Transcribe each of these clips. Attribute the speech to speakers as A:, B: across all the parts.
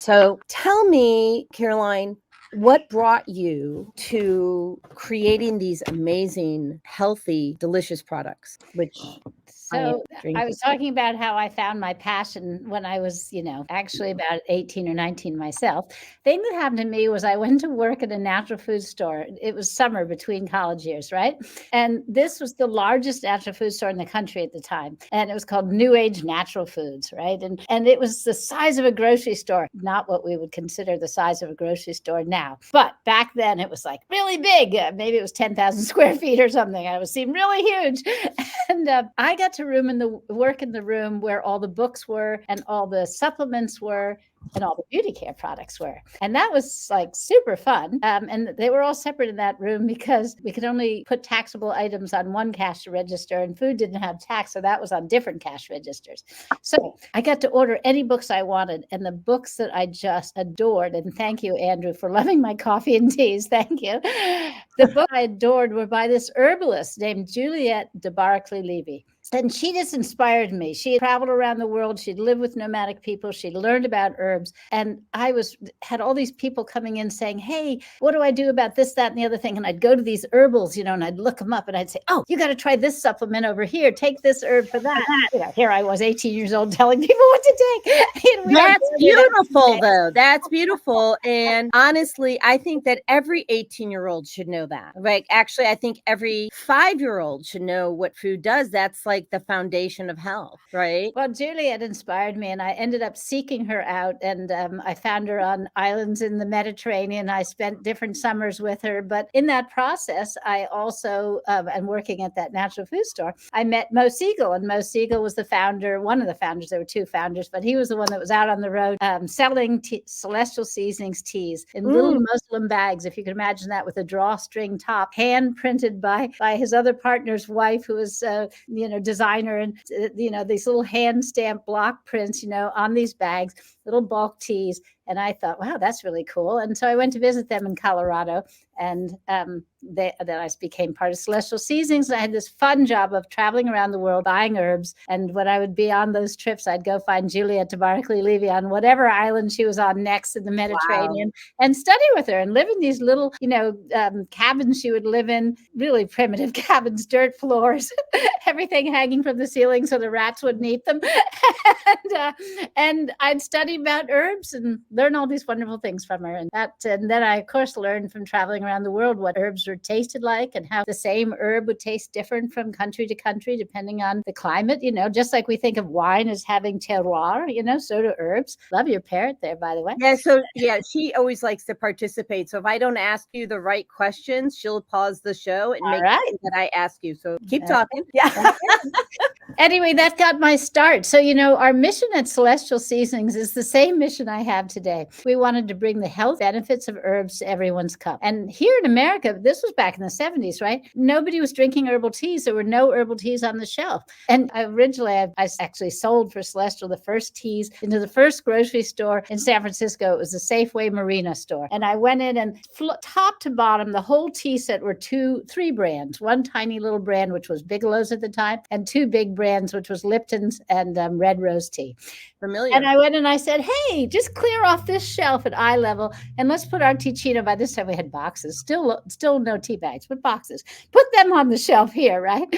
A: So tell me, Caroline, what brought you to creating these amazing, healthy, delicious products, which I am
B: So I
A: drinking?
B: was talking about how I found my passion when I was, actually about 18 or 19 myself. Thing that happened to me was I went to work at a natural food store. It was summer between college years, right? And this was the largest natural food store in the country at the time. And it was called New Age Natural Foods, right? And it was the size of a grocery store, not what we would consider the size of a grocery store now. But back then it was like really big. Maybe it was 10,000 square feet or something. It seemed really huge. And I got to work in the room where all the books were and all the supplements were and all the beauty care products were. And that was like super fun. And they were all separate in that room because we could only put taxable items on one cash register and food didn't have tax. So that was on different cash registers. So I got to order any books I wanted. And the books that I just adored, and thank you, Andrew, for loving my coffee and teas. Thank you. The book I adored were by this herbalist named Juliette de Barclay-Levy. And she just inspired me. She had traveled around the world. She'd lived with nomadic people. She'd learned about herbs. And I had all these people coming in saying, hey, what do I do about this, that, and the other thing? And I'd go to these herbals, and I'd look them up and I'd say, oh, you got to try this supplement over here. Take this herb for that. Here I was 18 years old telling people what to take.
A: That's beautiful, though. That's beautiful. And honestly, I think that every 18-year-old should know that. Like, actually, I think every 5-year-old should know what food does. That's like the foundation of health, right?
B: Well, Juliet inspired me, and I ended up seeking her out, and I found her on islands in the Mediterranean. I spent different summers with her, but in that process, I also, and working at that natural food store, I met Mo Siegel, and Mo Siegel was the founder, one of the founders. There were two founders, but he was the one that was out on the road selling celestial seasonings teas in little muslin bags, if you can imagine that, with a drawstring top, hand printed by his other partner's wife, who was, designer, and these little hand stamped block prints, on these bags, little bulk teas. And I thought, wow, that's really cool. And so I went to visit them in Colorado, and then I became part of Celestial Seasonings. I had this fun job of traveling around the world buying herbs. And when I would be on those trips, I'd go find Juliette de Barclay-Levy on whatever island she was on next in the Mediterranean and study with her and live in these little, cabins she would live in, really primitive cabins, dirt floors, everything hanging from the ceiling so the rats wouldn't eat them. And I'd study about herbs and learn all these wonderful things from her. And then I, of course, learned from traveling around the world what herbs were tasted like and how the same herb would taste different from country to country, depending on the climate, just like we think of wine as having terroir, so do herbs. Love your parrot there, by the way.
A: Yeah. So, she always likes to participate. So if I don't ask you the right questions, she'll pause the show and make sure that I ask you. So keep talking. Yeah.
B: Anyway, that got my start. So, our mission at Celestial Seasonings is the same mission I have today. We wanted to bring the health benefits of herbs to everyone's cup. And here in America, this was back in the 70s, right? Nobody was drinking herbal teas. There were no herbal teas on the shelf. And originally, I actually sold for Celestial the first teas into the first grocery store in San Francisco. It was the Safeway Marina store. And I went in and top to bottom, the whole tea set were three brands. One tiny little brand, which was Bigelow's at the time, and two big brands, which was Lipton's and Red Rose tea.
A: Familiar.
B: And I went and I said, hey, just clear off this shelf at eye level and let's put our Teeccino. By this time we had boxes, still no tea bags, but boxes. Put them on the shelf here, right?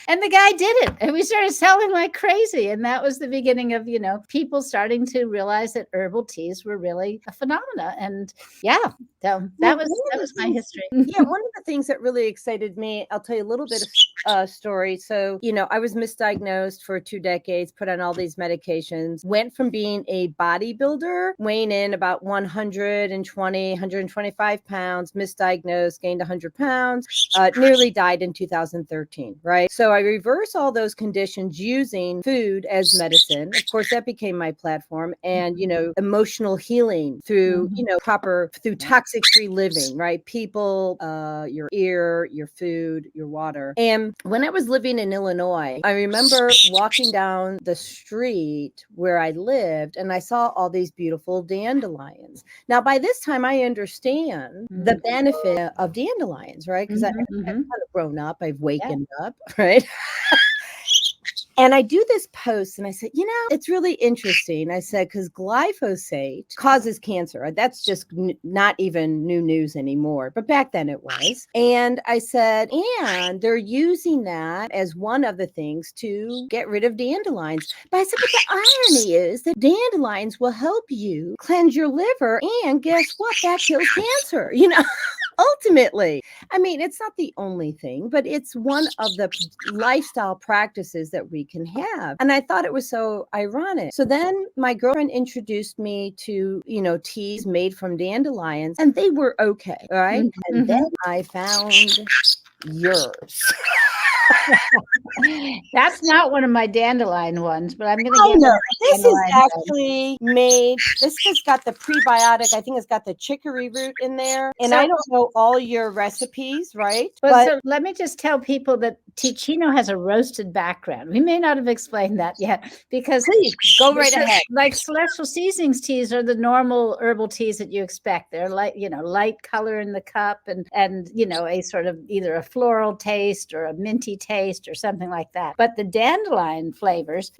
B: And the guy did it. And we started selling like crazy. And that was the beginning of, people starting to realize that herbal teas were really a phenomena. And so that was my history.
A: Yeah, one of the things that really excited me, I'll tell you a little bit of story. So, I was misdiagnosed for 2 decades, put on all these medications, went from being a bodybuilder, weighing in about 125 pounds, misdiagnosed, gained 100 pounds, nearly died in 2013, right? So I reversed all those conditions using food as medicine. Of course, that became my platform, and, emotional healing through, through toxic-free living, right? People, your ear, your food, your water. And when I was living in Illinois, I remember walking down the street where I lived and I saw all these beautiful dandelions. Now, by this time, I understand the benefit of dandelions, right? Because I've kind of grown up, I've wakened up, right? And I do this post and I said, it's really interesting. I said, because glyphosate causes cancer. That's just not even new news anymore. But back then it was. And I said, and they're using that as one of the things to get rid of dandelions. But I said, but the irony is that dandelions will help you cleanse your liver. And guess what? That kills cancer, ultimately. I mean, it's not the only thing, but it's one of the lifestyle practices that we can have. And I thought it was so ironic. So then my girlfriend introduced me to, teas made from dandelions, and they were okay. All right.
B: Mm-hmm.
A: And then I found yours.
B: That's not one of my dandelion ones, but I'm going to
A: Oh,
B: get
A: no. This is
B: dandelion
A: actually made, this has got the prebiotic. I think it's got the chicory root in there. And I don't know all your recipes, right?
B: But so let me just tell people that Teeccino has a roasted background. We may not have explained that yet, because
A: please go right ahead.
B: Like Celestial Seasonings teas are the normal herbal teas that you expect. They're light color in the cup and a sort of either a floral taste or a minty taste or something like that. But the dandelion flavors,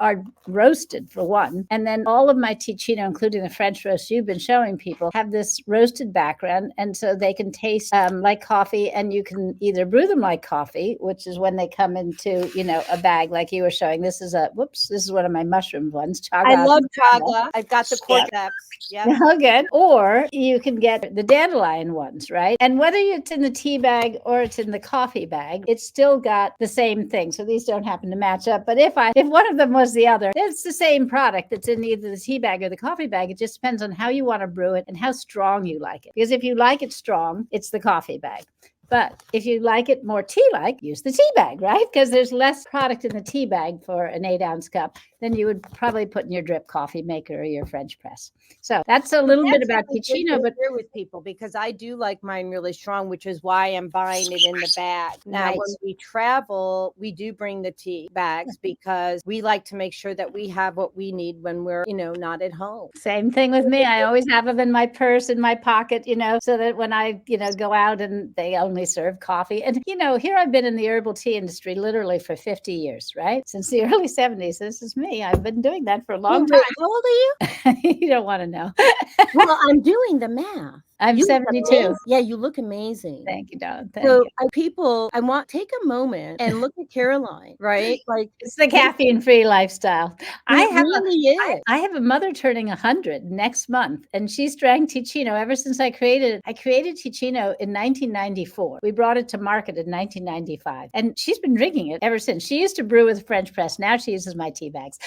B: are roasted for one. And then all of my Teeccino, including the French roast you've been showing people, have this roasted background. And so they can taste like coffee, and you can either brew them like coffee, which is when they come into, a bag like you were showing. This is one of my mushroom ones. Chaga.
A: I love chaga. I've got the cordyceps. Yeah.
B: Oh, good. Or you can get the dandelion ones, right? And whether it's in the tea bag or it's in the coffee bag, it's still got the same thing. So these don't happen to match up. But if one of them was the other, it's the same product that's in either the tea bag or the coffee bag. It just depends on how you want to brew it and how strong you like it. Because if you like it strong, it's the coffee bag. But if you like it more tea-like, use the tea bag, right? Because there's less product in the tea bag for an 8-ounce cup than you would probably put in your drip coffee maker or your French press. So that's a little bit about Teeccino. But
A: share with people, because I do like mine really strong, which is why I'm buying it in the bag. Now,
B: Nice.
A: when we travel, we do bring the tea bags because we like to make sure that we have what we need when we're, not at home.
B: Same thing with me. I always have them in my purse, in my pocket, so that when I, go out and they only serve coffee. And, here I've been in the herbal tea industry literally for 50 years, right? Since the early 70s. This is me. I've been doing that for a long time.
A: How old are you?
B: You don't want to know.
A: Well, I'm doing the math.
B: I'm 72.
A: Yeah, you look amazing.
B: Thank you, Dawn.
A: People, take a moment and look at Caroline, right? Like,
B: it's the caffeine-free lifestyle. I have a mother turning 100 next month, and she's drank Teeccino ever since I created it. I created Teeccino in 1994. We brought it to market in 1995, and she's been drinking it ever since. She used to brew with French press. Now she uses my tea bags.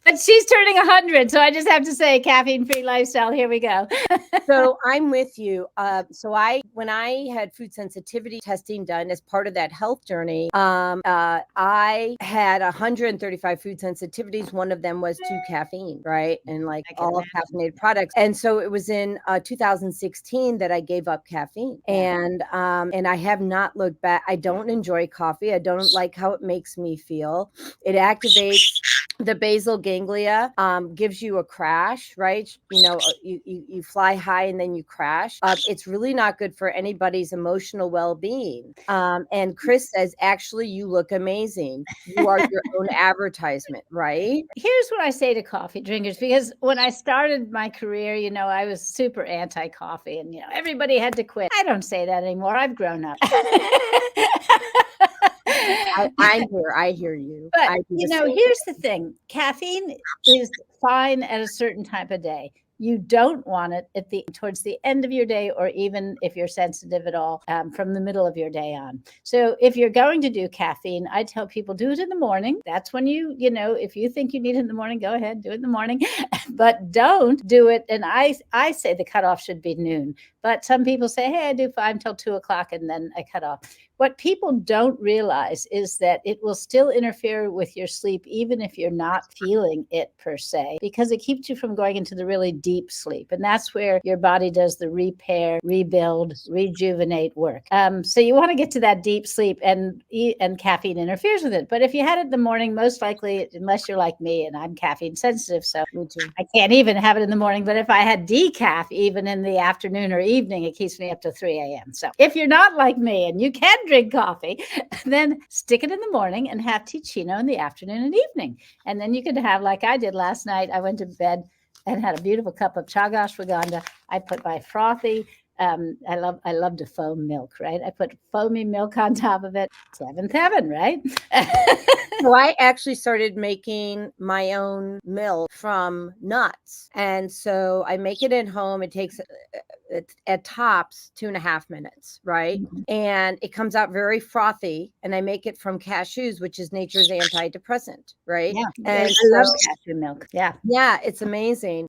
B: But she's turning 100, so I just have to say caffeine-free lifestyle. Here we go.
A: So I'm with you. When I had food sensitivity testing done as part of that health journey, I had 135 food sensitivities. One of them was to caffeine, right? And like all caffeinated products. And so it was in 2016 that I gave up caffeine. And I have not looked back. I don't enjoy coffee. I don't like how it makes me feel. It activates the basal ganglia, gives you a crash, right? You fly high and then you crash. It's really not good for anybody's emotional well-being. And Chris says, actually, you look amazing. You are your own advertisement, right?
B: Here's what I say to coffee drinkers, because when I started my career, I was super anti-coffee and, everybody had to quit. I don't say that anymore. I've grown up.
A: I hear you.
B: But, here's the thing. Caffeine is fine at a certain time of day. You don't want it towards the end of your day, or even if you're sensitive at all, from the middle of your day on. So if you're going to do caffeine, I tell people do it in the morning. That's when if you think you need it in the morning, go ahead, do it in the morning, but don't do it. And I say the cutoff should be noon, but some people say, hey, I do 5 till 2:00 and then I cut off. What people don't realize is that it will still interfere with your sleep, even if you're not feeling it per se, because it keeps you from going into the really deep sleep. And that's where your body does the repair, rebuild, rejuvenate work. So you want to get to that deep sleep, and caffeine interferes with it. But if you had it in the morning, most likely, unless you're like me, and I'm caffeine sensitive, so I can't even have it in the morning. But if I had decaf, even in the afternoon or evening, it keeps me up to 3 a.m. So if you're not like me and you can drink drink coffee, then stick it in the morning and have Teeccino in the afternoon and evening. And then you could have, like I did last night, I went to bed and had a beautiful cup of chaga ashwagandha. I put my frothy, I love to foam milk, right? I put foamy milk on top of it. Seventh heaven, right?
A: So I actually started making my own milk from nuts. And so I make it at home. It takes at tops 2.5 minutes, right?
B: Mhm.
A: And it comes out very frothy. And I make it from cashews, which is nature's antidepressant, right?
B: Yeah,
A: And
B: I love
A: so,
B: cashew milk. Yeah.
A: yeah, it's amazing.